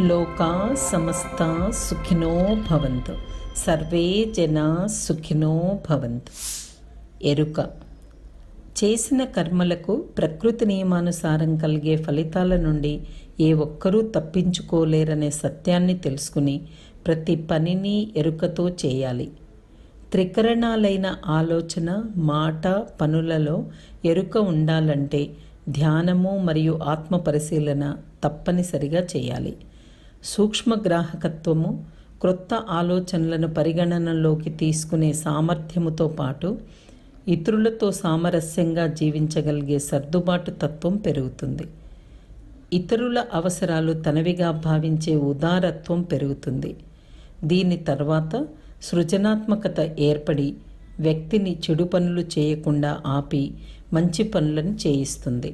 లోకా సమస్త సుఖినో భవంతు. సర్వే జనా సుఖినో భవంతు. ఎరుక. చేసిన కర్మలకు ప్రకృతి నియమానుసారం కలిగే ఫలితాల నుండి ఏ ఒక్కరూ తప్పించుకోలేరనే సత్యాన్ని తెలుసుకుని ప్రతి పనిని ఎరుకతో చేయాలి. త్రికరణాలైన ఆలోచన, మాట, పనులలో ఎరుక ఉండాలంటే ధ్యానము మరియు ఆత్మ పరిశీలన తప్పనిసరిగా చేయాలి. సూక్ష్మగ్రాహకత్వము, క్రొత్త ఆలోచనలను పరిగణనలోకి తీసుకునే సామర్థ్యముతో పాటు ఇతరులతో సామరస్యంగా జీవించగలిగే సర్దుబాటు తత్వం పెరుగుతుంది. ఇతరుల అవసరాలు తనవిగా భావించే ఉదారత్వం పెరుగుతుంది. దీని తర్వాత సృజనాత్మకత ఏర్పడి వ్యక్తిని చెడు పనులు చేయకుండా ఆపి మంచి పనులను చేయిస్తుంది.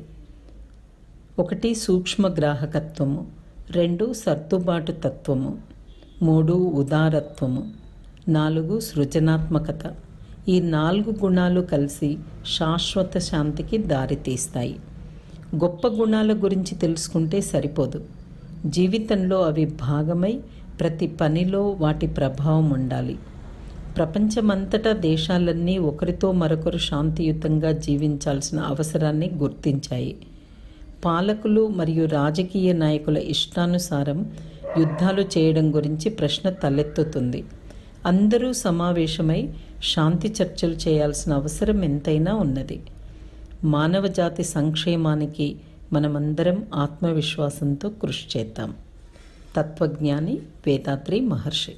1 సూక్ష్మగ్రాహకత్వము, 2 సర్దుబాటు తత్వము, 3 ఉదారత్వము, 4 సృజనాత్మకత. ఈ 4 గుణాలు కలిసి శాశ్వత శాంతికి దారితీస్తాయి. గొప్ప గుణాల గురించి తెలుసుకుంటే సరిపోదు. జీవితంలో అవి భాగమై ప్రతి పనిలో వాటి ప్రభావం ఉండాలి. ప్రపంచమంతటా దేశాలన్నీ ఒకరితో మరొకరు శాంతియుతంగా జీవించాల్సిన అవసరాన్ని గుర్తించాయి. పాలకులు మరియు రాజకీయ నాయకుల ఇష్టానుసారం యుద్ధాలు చేయడం గురించి ప్రశ్న తలెత్తుతుంది. అందరూ సమావేశమై శాంతి చర్చలు చేయాల్సిన అవసరం ఎంతైనా ఉన్నది. మానవజాతి సంక్షేమానికి మనమందరం ఆత్మవిశ్వాసంతో కృషి చేద్దాం. తత్వజ్ఞాని వేదాద్రి మహర్షి.